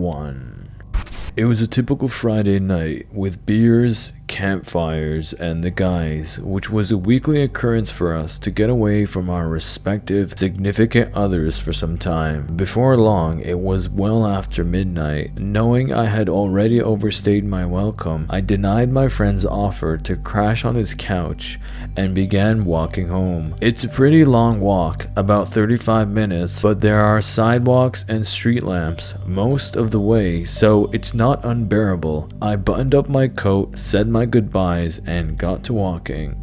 1. It was a typical Friday night with beers, campfires, and the guys, which was a weekly occurrence for us to get away from our respective significant others for some time. Before long, it was well after midnight. Knowing I had already overstayed my welcome, I denied my friend's offer to crash on his couch and began walking home. It's a pretty long walk, about 35 minutes, but there are sidewalks and street lamps most of the way, so it's not unbearable. I buttoned up my coat, said my goodbyes, and got to walking.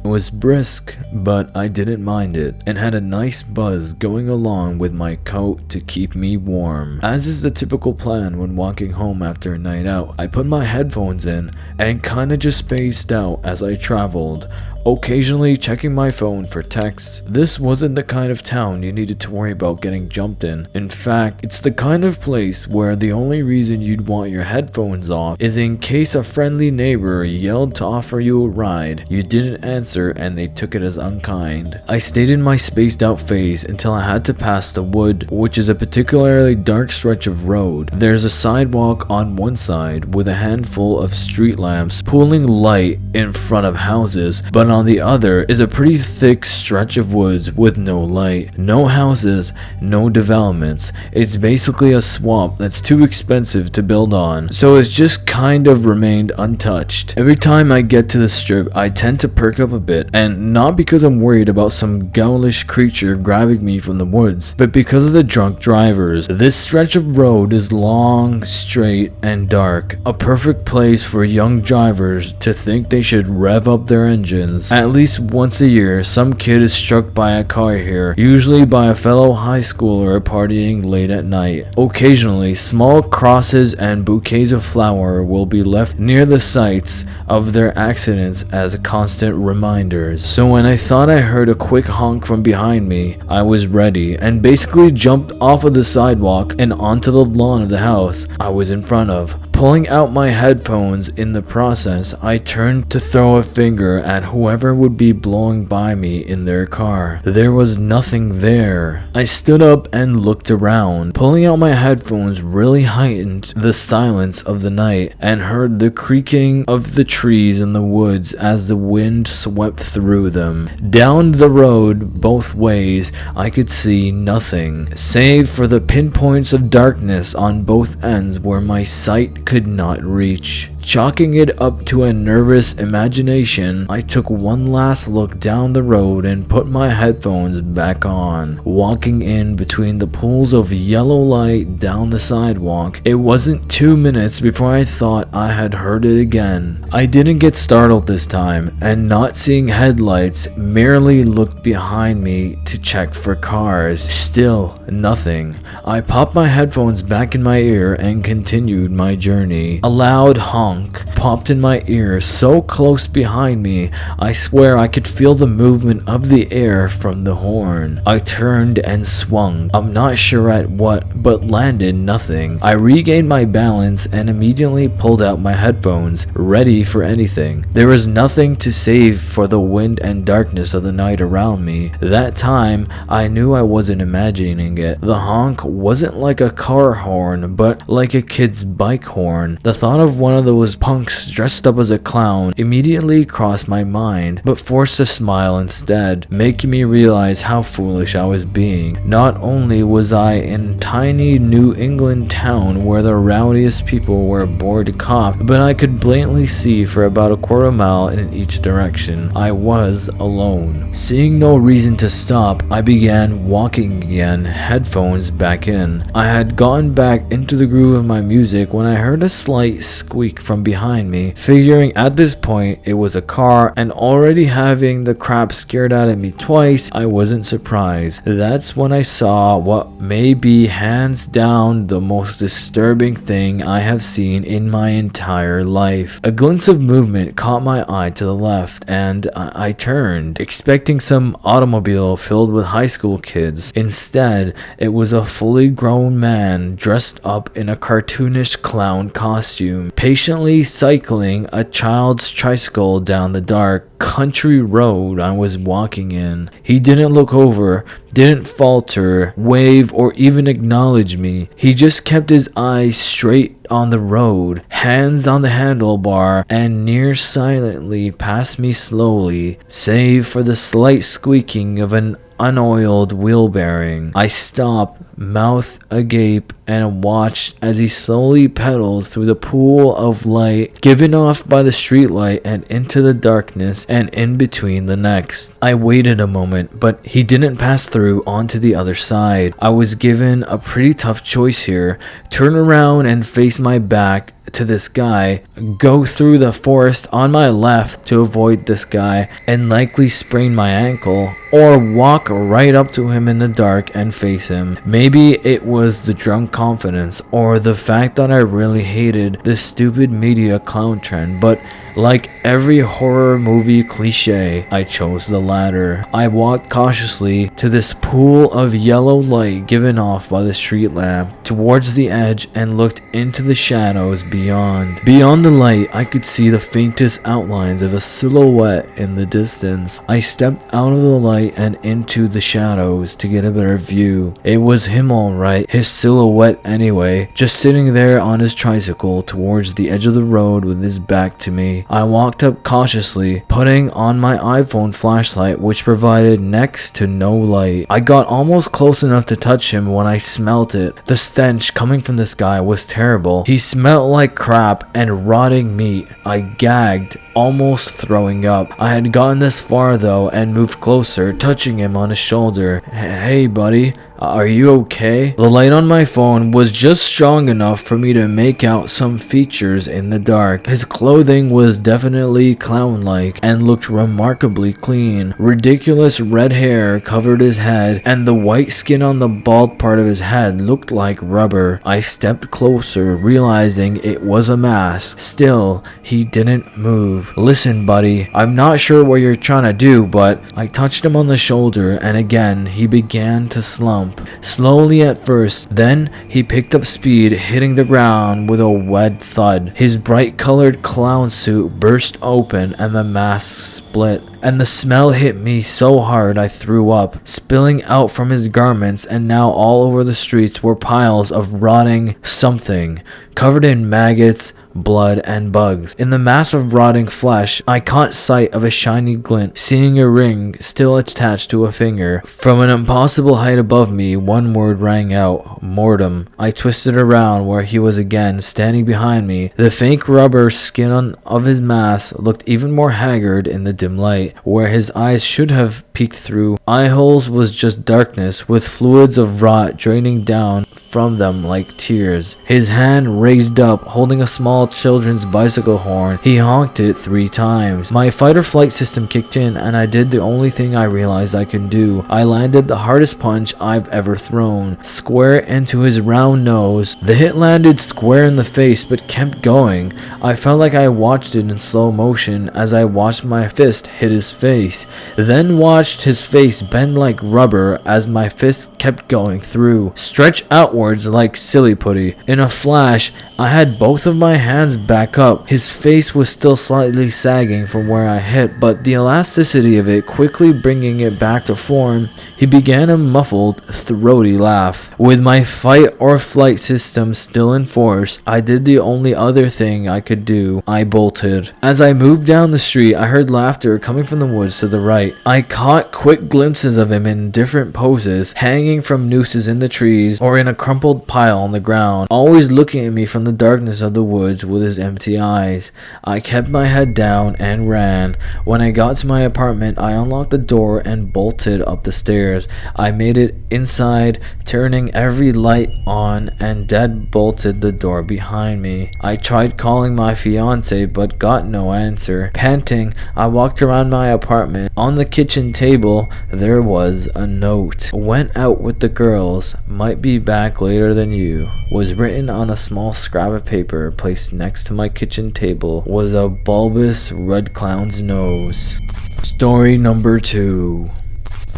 It was brisk, but I didn't mind it, and had a nice buzz going along with my coat to keep me warm. As is the typical plan when walking home after a night out, I put my headphones in and kinda just spaced out as I traveled, occasionally checking my phone for texts. This wasn't the kind of town you needed to worry about getting jumped in. In fact, it's the kind of place where the only reason you'd want your headphones off is in case a friendly neighbor yelled to offer you a ride, you didn't answer and they took it as unkind. I stayed in my spaced out phase until I had to pass the wood, which is a particularly dark stretch of road. There's a sidewalk on one side with a handful of street lamps pooling light in front of houses, but on the other is a pretty thick stretch of woods with no light, no houses, no developments. It's basically a swamp that's too expensive to build on, so it's just kind of remained untouched. Every time I get to the strip, I tend to perk up a bit, and not because I'm worried about some ghoulish creature grabbing me from the woods, but because of the drunk drivers. This stretch of road is long, straight, and dark, a perfect place for young drivers to think they should rev up their engines. At least once a year, some kid is struck by a car here, usually by a fellow high schooler partying late at night. Occasionally, small crosses and bouquets of flower will be left near the sites of their accidents as constant reminders. So when I thought I heard a quick honk from behind me, I was ready and basically jumped off of the sidewalk and onto the lawn of the house I was in front of. Pulling out my headphones in the process, I turned to throw a finger at whoever would be blowing by me in their car. There was nothing there. I stood up and looked around. Pulling out my headphones really heightened the silence of the night, and heard the creaking of the trees in the woods as the wind swept through them. Down the road both ways, I could see nothing, save for the pinpoints of darkness on both ends where my sight could not reach. Chalking it up to a nervous imagination, I took one last look down the road and put my headphones back on. Walking in between the pools of yellow light down the sidewalk, it wasn't 2 minutes before I thought I had heard it again. I didn't get startled this time, and not seeing headlights, merely looked behind me to check for cars. Still nothing. I popped my headphones back in my ear and continued my journey. A loud honk popped in my ear so close behind me, I swear I could feel the movement of the air from the horn. I turned and swung, I'm not sure at what, but landed nothing. I regained my balance and immediately pulled out my headphones, ready for anything. There was nothing to save for the wind and darkness of the night around me. That time, I knew I wasn't imagining it. The honk wasn't like a car horn, but like a kid's bike horn. The thought of one of those punks dressed up as a clown immediately crossed my mind, but forced a smile instead, making me realize how foolish I was being. Not only was I in tiny New England town where the rowdiest people were bored to cop, but I could blatantly see for about a quarter mile in each direction. I was alone. Seeing no reason to stop, I began walking again, headphones back in. I had gotten back into the groove of my music when I heard a slight squeak from behind me, figuring at this point it was a car, and already having the crap scared out of me twice, I wasn't surprised. That's when I saw what may be hands down the most disturbing thing I have seen in my entire life. A glimpse of movement caught my eye to the left, and I turned, expecting some automobile filled with high school kids. Instead, it was a fully grown man dressed up in a cartoonish clown costume, patiently gently cycling a child's tricycle down the dark country road I was walking in. He didn't look over, didn't falter, wave, or even acknowledge me. He just kept his eyes straight on the road, hands on the handlebar, and near silently past me slowly, save for the slight squeaking of an unoiled wheel bearing. I stopped, mouth agape, and watched as he slowly pedaled through the pool of light given off by the streetlight and into the darkness and in between the next. I waited a moment, but he didn't pass through onto the other side. I was given a pretty tough choice here: turn around and face my back to this guy, go through the forest on my left to avoid this guy and likely sprain my ankle, or walk right up to him in the dark and face him. Maybe it was the drunk confidence or the fact that I really hated this stupid media clown trend, but like every horror movie cliche, I chose the latter. I walked cautiously to this pool of yellow light given off by the street lamp towards the edge and looked into the shadows beyond. Beyond the light, I could see the faintest outlines of a silhouette in the distance. I stepped out of the light and into the shadows to get a better view. It was him all right, his silhouette anyway, just sitting there on his tricycle towards the edge of the road with his back to me. I walked up cautiously, putting on my iPhone flashlight, which provided next to no light. I got almost close enough to touch him when I smelt it. The stench coming from this guy was terrible. He smelled like crap and rotting meat. I gagged, almost throwing up. I had gotten this far though and moved closer, touching him on his shoulder. Hey buddy, are you okay? The light on my phone was just strong enough for me to make out some features in the dark. His clothing was definitely clown-like and looked remarkably clean. Ridiculous red hair covered his head, and the white skin on the bald part of his head looked like rubber. I stepped closer, realizing it was a mask. Still, he didn't move. Listen, buddy, I'm not sure what you're trying to do, but I touched him on the shoulder, and again, he began to slump. Slowly at first, then he picked up speed, hitting the ground with a wet thud. His bright-colored clown suit burst open and the mask split, and the smell hit me so hard I threw up, spilling out from his garments, and now all over the streets were piles of rotting something, covered in maggots, blood, and bugs. In the mass of rotting flesh, I caught sight of a shiny glint, seeing a ring still attached to a finger. From an impossible height above me, one word rang out: mortem. I twisted around where he was again, standing behind me. The fake rubber skin of his mask looked even more haggard in the dim light, where his eyes should have peeked through. Eye holes was just darkness, with fluids of rot draining down from them like tears. His hand raised up, holding a small children's bicycle horn. He honked it 3 times. My fight or flight system kicked in, and I did the only thing I realized I could do. I landed the hardest punch I've ever thrown, square into his round nose. The hit landed square in the face, but kept going. I felt like I watched it in slow motion as I watched my fist hit his face, then watched his face bend like rubber as my fist kept going through, stretch outwards like silly putty. In a flash, I had both of my hands back up. His face was still slightly sagging from where I hit, but the elasticity of it quickly bringing it back to form. He began a muffled, throaty laugh. With my fight or flight system still in force, I did the only other thing I could do. I bolted. As I moved down the street, I heard laughter coming from the woods to the right. I caught quick glimpses of him in different poses, hanging from nooses in the trees or in a crumpled pile on the ground, always looking at me from the darkness of the woods with his empty eyes. I kept my head down and ran. When I got to my apartment, I unlocked the door and bolted up the stairs. I made it inside, turning every light on, and dead bolted the door behind me. I tried calling my fiance but got no answer. Panting, I walked around my apartment. On the kitchen table, there was a note. Went out with the girls, might be back later than you. Was written on a small scrap of paper placed next to my kitchen table. Was a bulbous red clown's nose. Story number 2.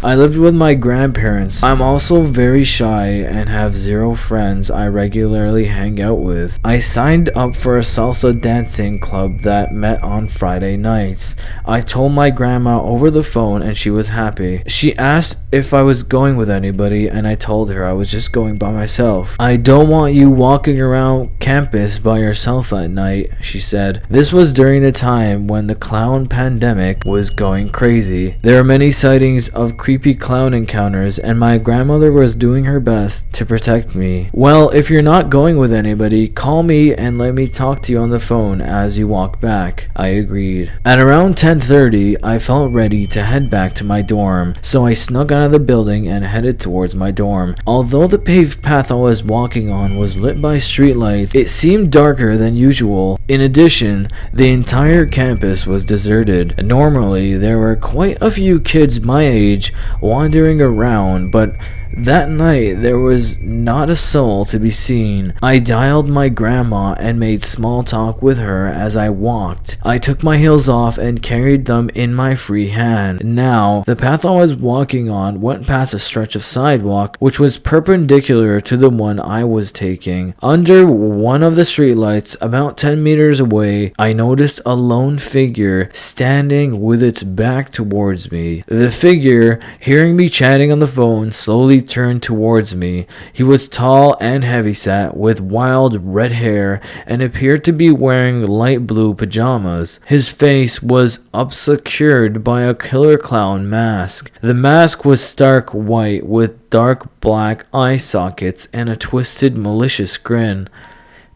I lived with my grandparents. I'm also very shy and have zero friends I regularly hang out with. I signed up for a salsa dancing club that met on Friday nights. I told my grandma over the phone and she was happy. She asked if I was going with anybody and I told her I was just going by myself. I don't want you walking around campus by yourself at night, she said. This was during the time when the clown pandemic was going crazy. There are many sightings of creepy clown encounters and my grandmother was doing her best to protect me. Well, if you're not going with anybody, call me and let me talk to you on the phone as you walk back. I agreed. At around 10:30, I felt ready to head back to my dorm, so I snuck out of the building and headed towards my dorm. Although the paved path I was walking on was lit by streetlights, it seemed darker than usual. In addition, the entire campus was deserted. Normally, there were quite a few kids my age wandering around, but that night, there was not a soul to be seen. I dialed my grandma and made small talk with her as I walked. I took my heels off and carried them in my free hand. Now, the path I was walking on went past a stretch of sidewalk, which was perpendicular to the one I was taking. Under one of the streetlights, about 10 meters away, I noticed a lone figure standing with its back towards me. The figure, hearing me chatting on the phone, slowly turned towards me. He was tall and heavyset with wild red hair and appeared to be wearing light blue pajamas. His face was obscured by a killer clown mask. The mask was stark white with dark black eye sockets and a twisted malicious grin.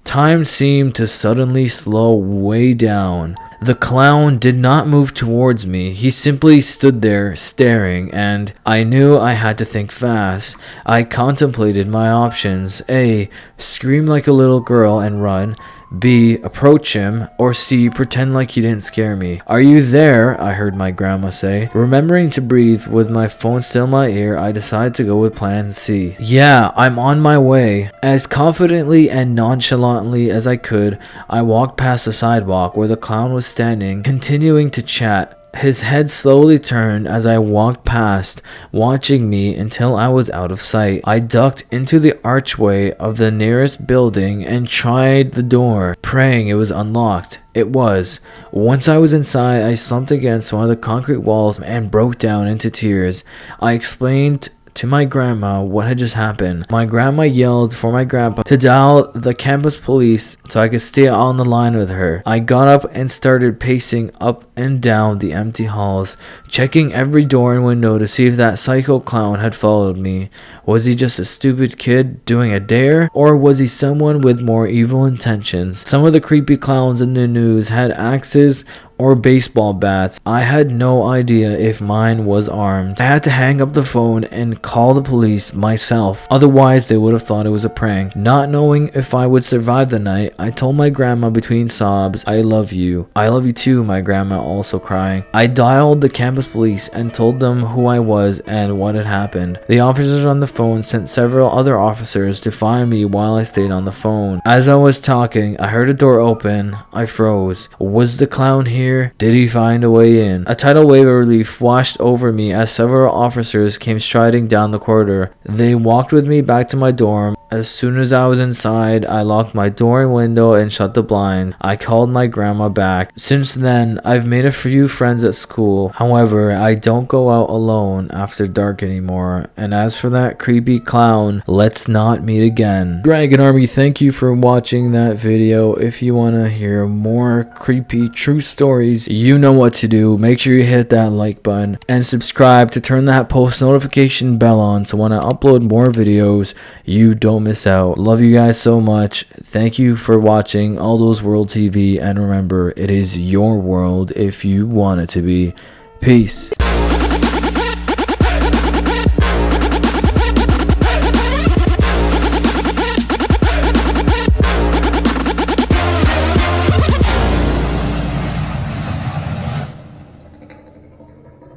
Time seemed to suddenly slow way down. The clown did not move towards me. He simply stood there staring, and I knew I had to think fast. I contemplated my options. A. Scream like a little girl and run. B. Approach him. Or C. Pretend like he didn't scare me. "Are you there?" I heard my grandma say. Remembering to breathe with my phone still in my ear, I decided to go with plan C. "Yeah, I'm on my way." As confidently and nonchalantly as I could, I walked past the sidewalk where the clown was standing, continuing to chat. His head slowly turned as I walked past, watching me until I was out of sight. I ducked into the archway of the nearest building and tried the door, praying it was unlocked. It was. Once I was inside, I slumped against one of the concrete walls and broke down into tears. I explained to my grandma what had just happened. My grandma yelled for my grandpa to dial the campus police so I could stay on the line with her. I got up and started pacing up and down the empty halls, checking every door and window to see if that psycho clown had followed me. Was he just a stupid kid doing a dare, or was he someone with more evil intentions? Some of the creepy clowns in the news had axes or baseball bats. I had no idea if mine was armed. I had to hang up the phone and call the police myself, otherwise they would have thought it was a prank. Not knowing if I would survive the night, I told my grandma between sobs, "I love you." "I love you too," my grandma also crying. I dialed the campus police and told them who I was and what had happened. The officers on the phone sent several other officers to find me while I stayed on the phone. As I was talking, I heard a door open. I froze. Was the clown here? Did he find a way in? A tidal wave of relief washed over me as several officers came striding down the corridor. They walked with me back to my dorm. As soon as I was inside, I locked my door and window and shut the blinds. I called my grandma back. Since then, I've made a few friends at school. However, I don't go out alone after dark anymore. And as for that creepy clown, let's not meet again. Dragon Army, thank you for watching that video. If you want to hear more creepy true stories, you know what to do. Make sure you hit that like button and subscribe to turn that post notification bell on so when I upload more videos, you don't miss out. Love you guys so much. Thank you for watching AldosWorld TV, and remember, it is your world if you want it to be. Peace.